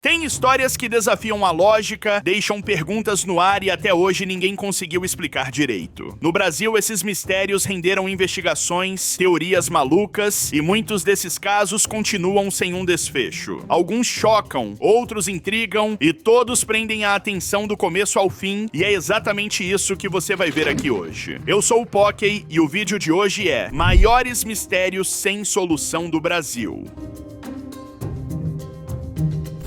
Tem histórias que desafiam a lógica, deixam perguntas no ar e até hoje ninguém conseguiu explicar direito. No Brasil, esses mistérios renderam investigações, teorias malucas e muitos desses casos continuam sem um desfecho. Alguns chocam, outros intrigam e todos prendem a atenção do começo ao fim, e é exatamente isso que você vai ver aqui hoje. Eu sou o Pockey e o vídeo de hoje é Maiores Mistérios Sem Solução do Brasil.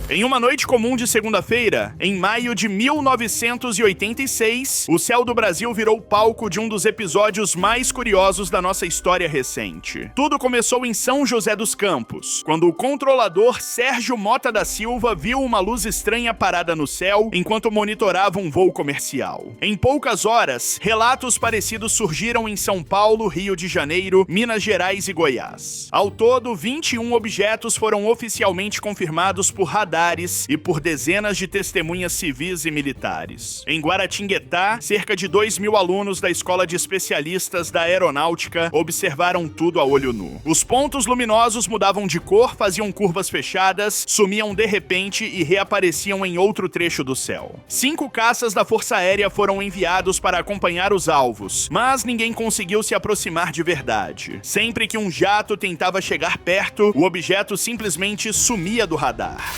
Em uma noite comum de segunda-feira, em maio de 1986, o céu do Brasil virou palco de um dos episódios mais curiosos da nossa história recente. Tudo começou em São José dos Campos, quando o controlador Sérgio Mota da Silva viu uma luz estranha parada no céu enquanto monitorava um voo comercial. Em poucas horas, relatos parecidos surgiram em São Paulo, Rio de Janeiro, Minas Gerais e Goiás. Ao todo, 21 objetos foram oficialmente confirmados por radares e por dezenas de testemunhas civis e militares. Em Guaratinguetá, cerca de 2.000 alunos da Escola de Especialistas da Aeronáutica observaram tudo a olho nu. Os pontos luminosos mudavam de cor, faziam curvas fechadas, sumiam de repente e reapareciam em outro trecho do céu. 5 caças da Força Aérea foram enviados para acompanhar os alvos, mas ninguém conseguiu se aproximar de verdade. Sempre que um jato tentava chegar perto, o objeto simplesmente sumia do radar.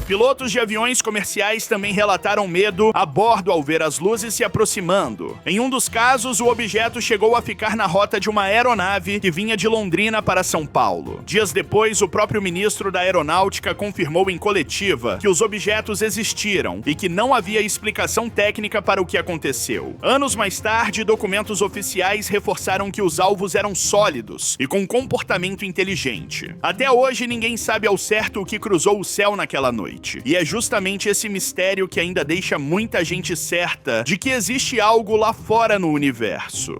Pilotos de aviões comerciais também relataram medo a bordo ao ver as luzes se aproximando. Em um dos casos, o objeto chegou a ficar na rota de uma aeronave que vinha de Londrina para São Paulo. Dias depois, o próprio ministro da Aeronáutica confirmou em coletiva que os objetos existiram e que não havia explicação técnica para o que aconteceu. Anos mais tarde, documentos oficiais reforçaram que os alvos eram sólidos e com comportamento inteligente. Até hoje, ninguém sabe ao certo o que cruzou o céu naquela noite. E é justamente esse mistério que ainda deixa muita gente certa de que existe algo lá fora no universo.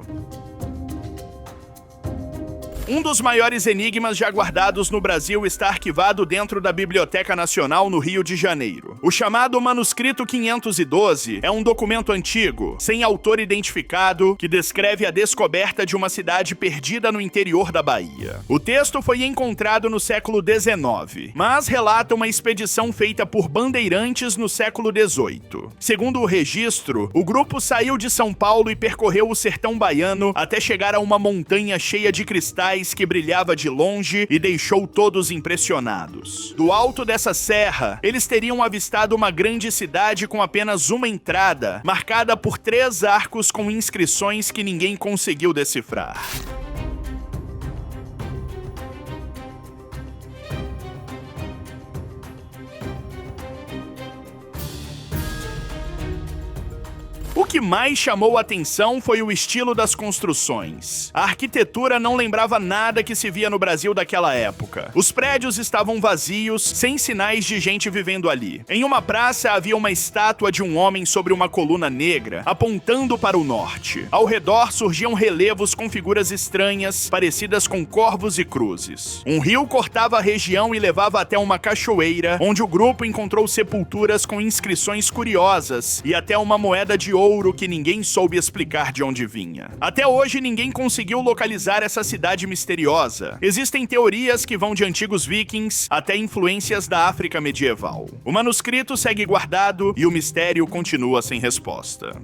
Um dos maiores enigmas já guardados no Brasil está arquivado dentro da Biblioteca Nacional no Rio de Janeiro. O chamado Manuscrito 512 é um documento antigo, sem autor identificado, que descreve a descoberta de uma cidade perdida no interior da Bahia. O texto foi encontrado no século XIX, mas relata uma expedição feita por bandeirantes no século XVIII. Segundo o registro, o grupo saiu de São Paulo e percorreu o sertão baiano até chegar a uma montanha cheia de cristais que brilhava de longe e deixou todos impressionados. Do alto dessa serra, eles teriam avistado uma grande cidade com apenas uma entrada, marcada por 3 arcos com inscrições que ninguém conseguiu decifrar. O que mais chamou a atenção foi o estilo das construções. A arquitetura não lembrava nada que se via no Brasil daquela época. Os prédios estavam vazios, sem sinais de gente vivendo ali. Em uma praça havia uma estátua de um homem sobre uma coluna negra, apontando para o norte. Ao redor surgiam relevos com figuras estranhas, parecidas com corvos e cruzes. Um rio cortava a região e levava até uma cachoeira, onde o grupo encontrou sepulturas com inscrições curiosas e até uma moeda de ouro que ninguém soube explicar de onde vinha. Até hoje, ninguém conseguiu localizar essa cidade misteriosa. Existem teorias que vão de antigos vikings até influências da África medieval. O manuscrito segue guardado e o mistério continua sem resposta.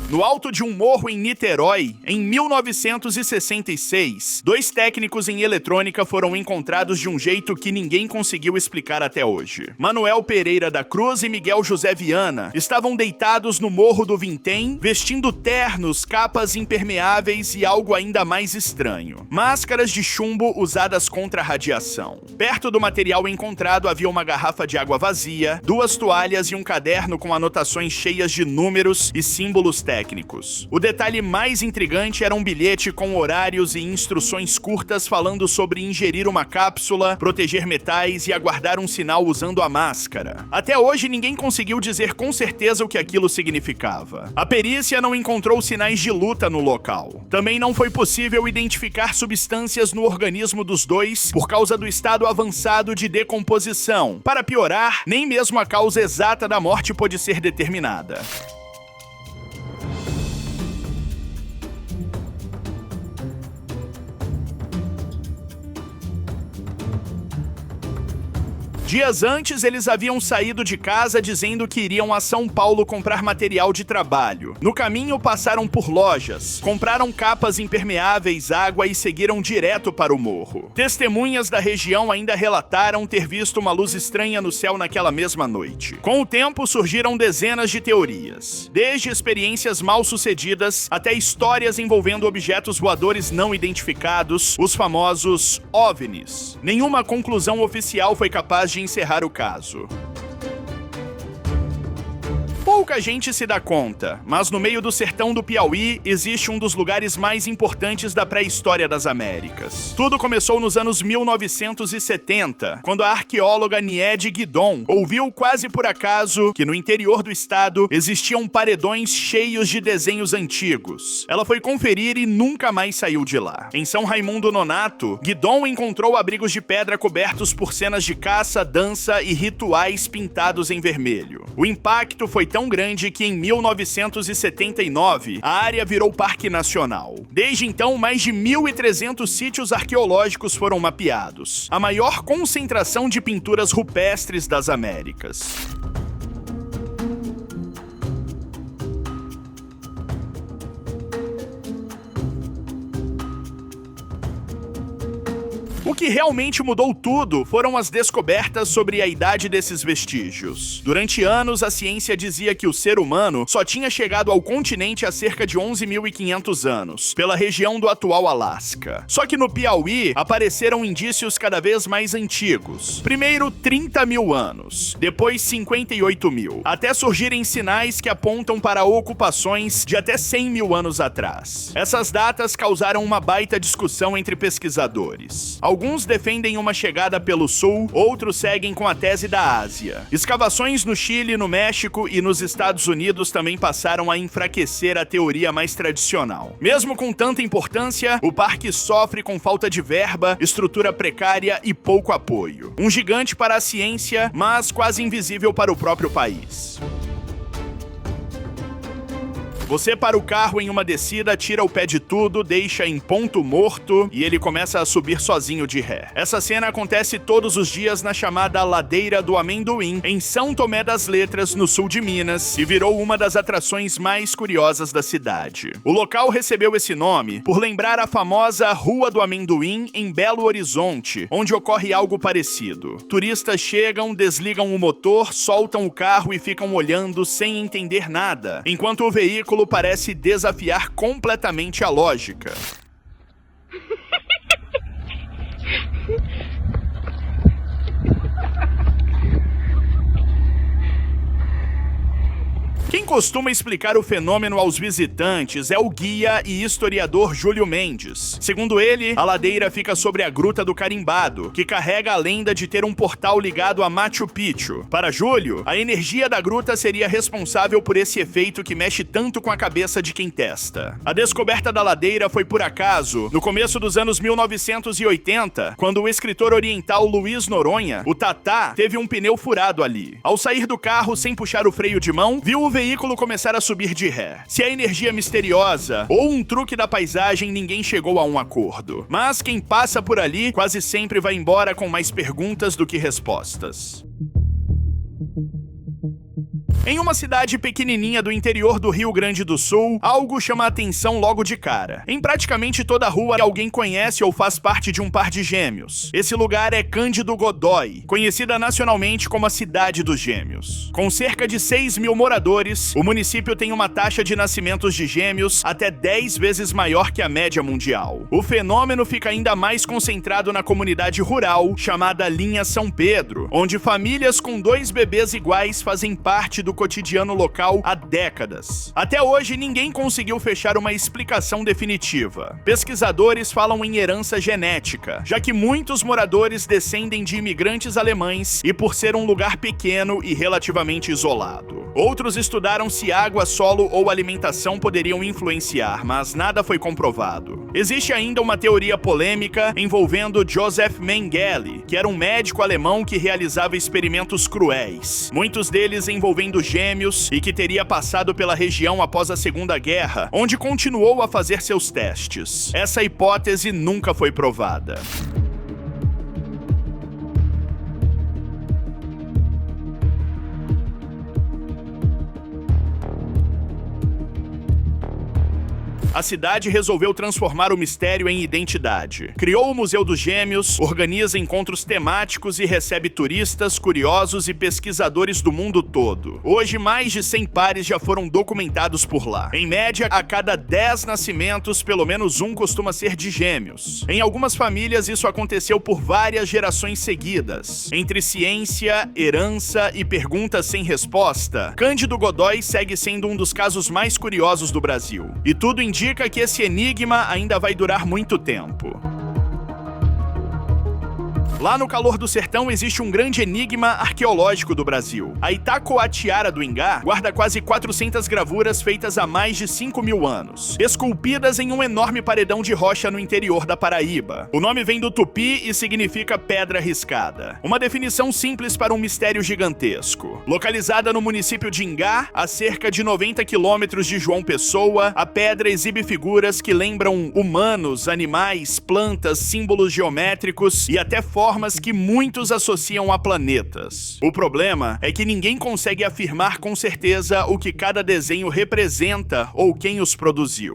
No alto de um morro em Niterói, em 1966, 2 técnicos em eletrônica foram encontrados de um jeito que ninguém conseguiu explicar até hoje. Manuel Pereira da Cruz e Miguel José Viana estavam deitados no Morro do Vintém, vestindo ternos, capas impermeáveis e algo ainda mais estranho: máscaras de chumbo usadas contra a radiação. Perto do material encontrado havia uma garrafa de água vazia, 2 toalhas e um caderno com anotações cheias de números e símbolos técnicos. técnicos. O detalhe mais intrigante era um bilhete com horários e instruções curtas falando sobre ingerir uma cápsula, proteger metais e aguardar um sinal usando a máscara. Até hoje, ninguém conseguiu dizer com certeza o que aquilo significava. A perícia não encontrou sinais de luta no local. Também não foi possível identificar substâncias no organismo dos dois por causa do estado avançado de decomposição. Para piorar, nem mesmo a causa exata da morte pôde ser determinada. Dias antes, eles haviam saído de casa dizendo que iriam a São Paulo comprar material de trabalho. No caminho, passaram por lojas, compraram capas impermeáveis, água e seguiram direto para o morro. Testemunhas da região ainda relataram ter visto uma luz estranha no céu naquela mesma noite. Com o tempo, surgiram dezenas de teorias, desde experiências mal-sucedidas até histórias envolvendo objetos voadores não identificados, os famosos OVNIs. Nenhuma conclusão oficial foi capaz de encerrar o caso. Pouca gente se dá conta, mas no meio do sertão do Piauí existe um dos lugares mais importantes da pré-história das Américas. Tudo começou nos anos 1970, quando a arqueóloga Niede Guidon ouviu quase por acaso que no interior do estado existiam paredões cheios de desenhos antigos. Ela foi conferir e nunca mais saiu de lá. Em São Raimundo Nonato, Guidon encontrou abrigos de pedra cobertos por cenas de caça, dança e rituais pintados em vermelho. O impacto foi tão grande que em 1979 a área virou parque nacional. Desde então, mais de 1.300 sítios arqueológicos foram mapeados, a maior concentração de pinturas rupestres das Américas. O que realmente mudou tudo foram as descobertas sobre a idade desses vestígios. Durante anos, a ciência dizia que o ser humano só tinha chegado ao continente há cerca de 11.500 anos, pela região do atual Alasca. Só que no Piauí apareceram indícios cada vez mais antigos. Primeiro 30 mil anos, depois 58 mil, até surgirem sinais que apontam para ocupações de até 100 mil anos atrás. Essas datas causaram uma baita discussão entre pesquisadores. Alguns defendem uma chegada pelo sul, outros seguem com a tese da Ásia. Escavações no Chile, no México e nos Estados Unidos também passaram a enfraquecer a teoria mais tradicional. Mesmo com tanta importância, o parque sofre com falta de verba, estrutura precária e pouco apoio. Um gigante para a ciência, mas quase invisível para o próprio país. Você para o carro em uma descida, tira o pé de tudo, deixa em ponto morto e ele começa a subir sozinho de ré. Essa cena acontece todos os dias na chamada Ladeira do Amendoim, em São Tomé das Letras, no sul de Minas, e virou uma das atrações mais curiosas da cidade. O local recebeu esse nome por lembrar a famosa Rua do Amendoim, em Belo Horizonte, onde ocorre algo parecido. Turistas chegam, desligam o motor, soltam o carro e ficam olhando sem entender nada, enquanto o veículo parece desafiar completamente a lógica. Quem costuma explicar o fenômeno aos visitantes é o guia e historiador Júlio Mendes. Segundo ele, a ladeira fica sobre a Gruta do Carimbado, que carrega a lenda de ter um portal ligado a Machu Picchu. Para Júlio, a energia da gruta seria responsável por esse efeito que mexe tanto com a cabeça de quem testa. A descoberta da ladeira foi por acaso, no começo dos anos 1980, quando o escritor oriental Luiz Noronha, o Tatá, teve um pneu furado ali. Ao sair do carro sem puxar o freio de mão, viu o veículo começar a subir de ré. Se é energia misteriosa ou um truque da paisagem, ninguém chegou a um acordo. Mas quem passa por ali quase sempre vai embora com mais perguntas do que respostas. Em uma cidade pequenininha do interior do Rio Grande do Sul, algo chama a atenção logo de cara. Em praticamente toda a rua, alguém conhece ou faz parte de um par de gêmeos. Esse lugar é Cândido Godói, conhecida nacionalmente como a Cidade dos Gêmeos. Com cerca de 6 mil moradores, o município tem uma taxa de nascimentos de gêmeos até 10 vezes maior que a média mundial. O fenômeno fica ainda mais concentrado na comunidade rural, chamada Linha São Pedro, onde famílias com 2 bebês iguais fazem parte do cotidiano local há décadas. Até hoje, ninguém conseguiu fechar uma explicação definitiva. Pesquisadores falam em herança genética, já que muitos moradores descendem de imigrantes alemães e por ser um lugar pequeno e relativamente isolado. Outros estudaram se água, solo ou alimentação poderiam influenciar, mas nada foi comprovado. Existe ainda uma teoria polêmica envolvendo Joseph Mengele, que era um médico alemão que realizava experimentos cruéis, muitos deles envolvendo gêmeos, e que teria passado pela região após a Segunda Guerra, onde continuou a fazer seus testes. Essa hipótese nunca foi provada. A cidade resolveu transformar o mistério em identidade. Criou o Museu dos Gêmeos, organiza encontros temáticos e recebe turistas, curiosos e pesquisadores do mundo todo. Hoje, mais de 100 pares já foram documentados por lá. Em média, a cada 10 nascimentos, pelo menos um costuma ser de gêmeos. Em algumas famílias, isso aconteceu por várias gerações seguidas. Entre ciência, herança e perguntas sem resposta, Cândido Godói segue sendo um dos casos mais curiosos do Brasil. E tudo indica que esse enigma ainda vai durar muito tempo. Lá no calor do sertão existe um grande enigma arqueológico do Brasil. A Itacoatiara do Ingá guarda quase 400 gravuras feitas há mais de 5.000 anos, esculpidas em um enorme paredão de rocha no interior da Paraíba. O nome vem do tupi e significa pedra riscada. Uma definição simples para um mistério gigantesco. Localizada no município de Ingá, a cerca de 90 quilômetros de João Pessoa, a pedra exibe figuras que lembram humanos, animais, plantas, símbolos geométricos e até formas que muitos associam a planetas. O problema é que ninguém consegue afirmar com certeza o que cada desenho representa ou quem os produziu.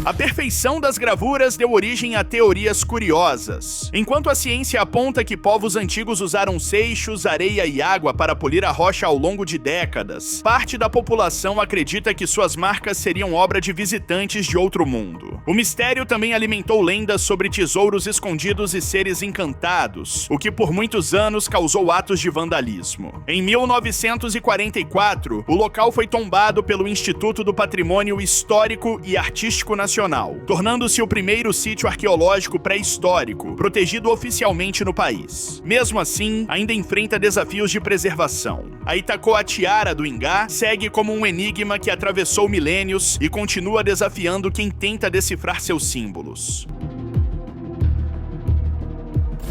A perfeição das gravuras deu origem a teorias curiosas. Enquanto a ciência aponta que povos antigos usaram seixos, areia e água para polir a rocha ao longo de décadas, parte da população acredita que suas marcas seriam obra de visitantes de outro mundo. O mistério também alimentou lendas sobre tesouros escondidos e seres encantados, o que por muitos anos causou atos de vandalismo. Em 1944, o local foi tombado pelo Instituto do Patrimônio Histórico e Artístico Nacional, tornando-se o primeiro sítio arqueológico pré-histórico protegido oficialmente no país. Mesmo assim, ainda enfrenta desafios de preservação. A Itacoatiara do Ingá segue como um enigma que atravessou milênios e continua desafiando quem tenta decifrar seus símbolos.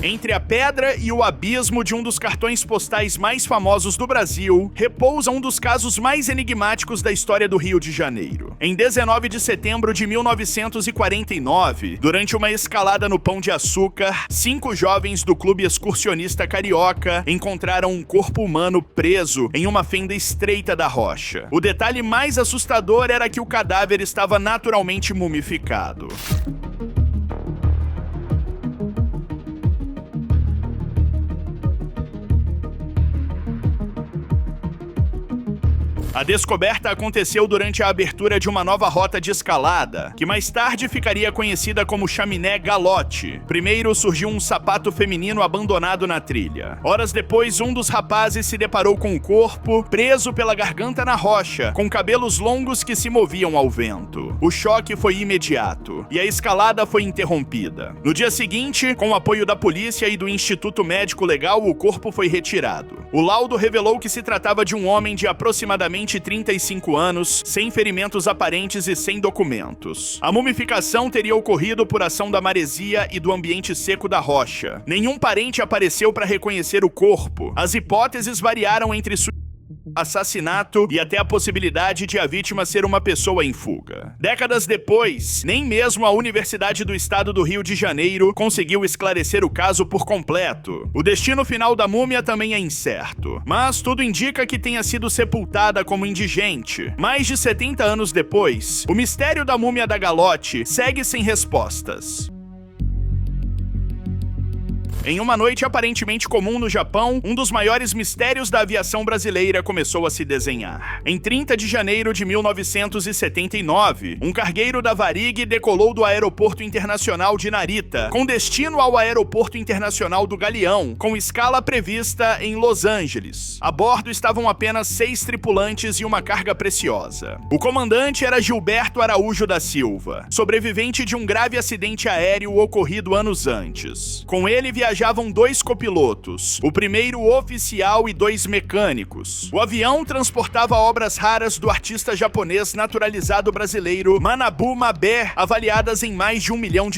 Entre a pedra e o abismo de um dos cartões postais mais famosos do Brasil, repousa um dos casos mais enigmáticos da história do Rio de Janeiro. Em 19 de setembro de 1949, durante uma escalada no Pão de Açúcar, 5 jovens do Clube Excursionista Carioca encontraram um corpo humano preso em uma fenda estreita da rocha. O detalhe mais assustador era que o cadáver estava naturalmente mumificado. A descoberta aconteceu durante a abertura de uma nova rota de escalada, que mais tarde ficaria conhecida como Chaminé Galote. Primeiro surgiu um sapato feminino abandonado na trilha. Horas depois, um dos rapazes se deparou com o corpo preso pela garganta na rocha, com cabelos longos que se moviam ao vento. O choque foi imediato, e a escalada foi interrompida. No dia seguinte, com o apoio da polícia e do Instituto Médico Legal, o corpo foi retirado. O laudo revelou que se tratava de um homem de aproximadamente 35 anos, sem ferimentos aparentes e sem documentos. A mumificação teria ocorrido por ação da maresia e do ambiente seco da rocha. Nenhum parente apareceu para reconhecer o corpo. As hipóteses variaram entre assassinato e até a possibilidade de a vítima ser uma pessoa em fuga. Décadas depois, nem mesmo a Universidade do Estado do Rio de Janeiro conseguiu esclarecer o caso por completo. O destino final da múmia também é incerto, mas tudo indica que tenha sido sepultada como indigente. Mais de 70 anos depois, o mistério da múmia da Galote segue sem respostas. Em uma noite aparentemente comum no Japão, um dos maiores mistérios da aviação brasileira começou a se desenhar. Em 30 de janeiro de 1979, um cargueiro da Varig decolou do Aeroporto Internacional de Narita, com destino ao Aeroporto Internacional do Galeão, com escala prevista em Los Angeles. A bordo estavam apenas 6 tripulantes e uma carga preciosa. O comandante era Gilberto Araújo da Silva, sobrevivente de um grave acidente aéreo ocorrido anos antes. Com ele viajavam 2 copilotos, o primeiro oficial e 2 mecânicos. O avião transportava obras raras do artista japonês naturalizado brasileiro Manabu Mabe, avaliadas em mais de $1 milhão.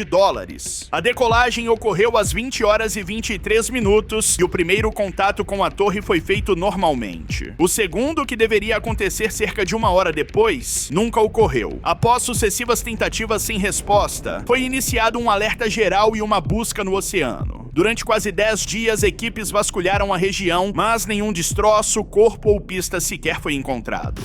A decolagem ocorreu às 20 horas e 23 minutos e o primeiro contato com a torre foi feito normalmente. O segundo, que deveria acontecer cerca de 1 hora depois, nunca ocorreu. Após sucessivas tentativas sem resposta, foi iniciado um alerta geral e uma busca no oceano. Durante quase 10 dias, equipes vasculharam a região, mas nenhum destroço, corpo ou pista sequer foi encontrado.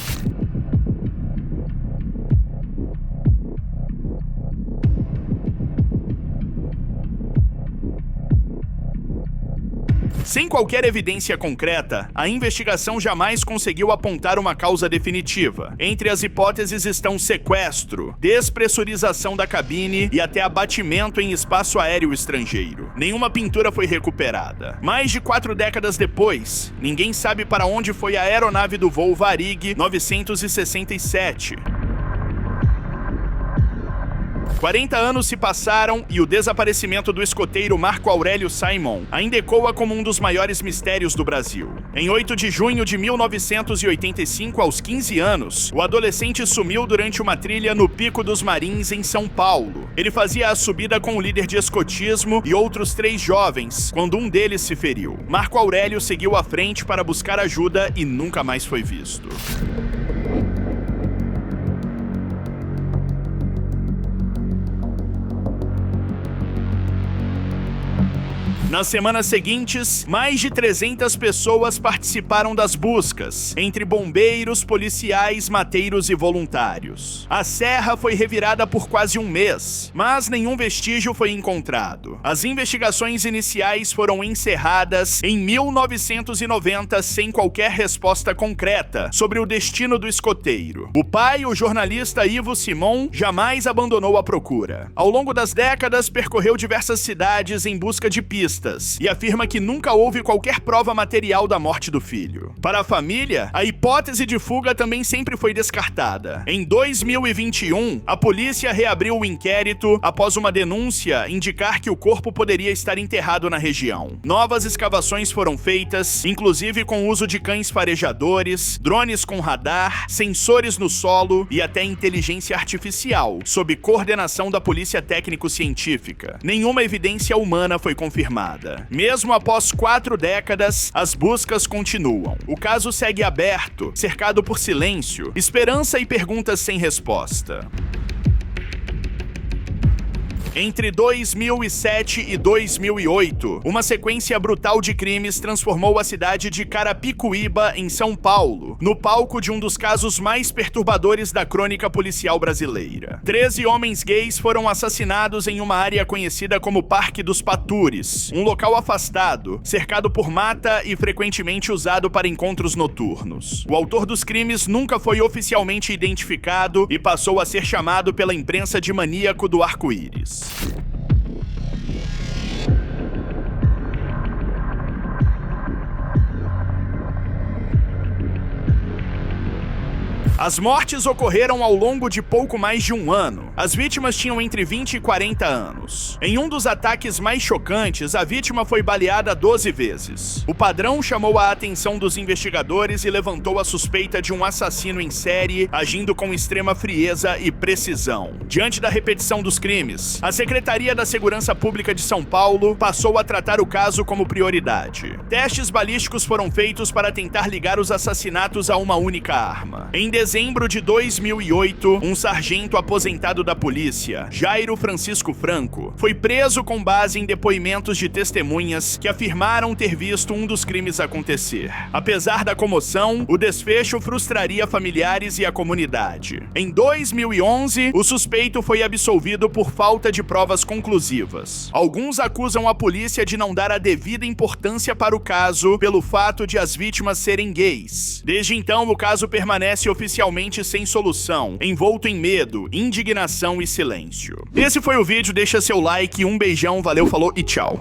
Sem qualquer evidência concreta, a investigação jamais conseguiu apontar uma causa definitiva. Entre as hipóteses estão sequestro, despressurização da cabine e até abatimento em espaço aéreo estrangeiro. Nenhuma pintura foi recuperada. Mais de 4 décadas depois, ninguém sabe para onde foi a aeronave do voo Varig 967. 40 anos se passaram e o desaparecimento do escoteiro Marco Aurélio Simon ainda ecoa como um dos maiores mistérios do Brasil. Em 8 de junho de 1985, aos 15 anos, o adolescente sumiu durante uma trilha no Pico dos Marins, em São Paulo. Ele fazia a subida com o líder de escotismo e outros 3 jovens, quando um deles se feriu. Marco Aurélio seguiu à frente para buscar ajuda e nunca mais foi visto. Nas semanas seguintes, mais de 300 pessoas participaram das buscas, entre bombeiros, policiais, mateiros e voluntários. A serra foi revirada por quase 1 mês, mas nenhum vestígio foi encontrado. As investigações iniciais foram encerradas em 1990 sem qualquer resposta concreta sobre o destino do escoteiro. O pai, o jornalista Ivo Simon, jamais abandonou a procura. Ao longo das décadas, percorreu diversas cidades em busca de pistas e afirma que nunca houve qualquer prova material da morte do filho. Para a família, a hipótese de fuga também sempre foi descartada. Em 2021, a polícia reabriu o inquérito após uma denúncia indicar que o corpo poderia estar enterrado na região. Novas escavações foram feitas, inclusive com o uso de cães farejadores, drones com radar, sensores no solo e até inteligência artificial, sob coordenação da Polícia Técnico-Científica. Nenhuma evidência humana foi confirmada. Mesmo após 4 décadas, as buscas continuam. O caso segue aberto, cercado por silêncio, esperança e perguntas sem resposta. Entre 2007 e 2008, uma sequência brutal de crimes transformou a cidade de Carapicuíba, em São Paulo, no palco de um dos casos mais perturbadores da crônica policial brasileira. 13 homens gays foram assassinados em uma área conhecida como Parque dos Patures, um local afastado, cercado por mata e frequentemente usado para encontros noturnos. O autor dos crimes nunca foi oficialmente identificado e passou a ser chamado pela imprensa de maníaco do arco-íris. As mortes ocorreram ao longo de pouco mais de 1 ano. As vítimas tinham entre 20 e 40 anos. Em um dos ataques mais chocantes, a vítima foi baleada 12 vezes. O padrão chamou a atenção dos investigadores e levantou a suspeita de um assassino em série, agindo com extrema frieza e precisão. Diante da repetição dos crimes, a Secretaria da Segurança Pública de São Paulo passou a tratar o caso como prioridade. Testes balísticos foram feitos para tentar ligar os assassinatos a uma única arma. Em dezembro dezembro de 2008, um sargento aposentado da polícia, Jairo Francisco Franco, foi preso com base em depoimentos de testemunhas que afirmaram ter visto um dos crimes acontecer. Apesar da comoção, o desfecho frustraria familiares e a comunidade. Em 2011, o suspeito foi absolvido por falta de provas conclusivas. Alguns acusam a polícia de não dar a devida importância para o caso pelo fato de as vítimas serem gays. Desde então, o caso permanece oficialmente sem solução, envolto em medo, indignação e silêncio. Esse foi o vídeo, deixa seu like, um beijão, valeu, falou e tchau.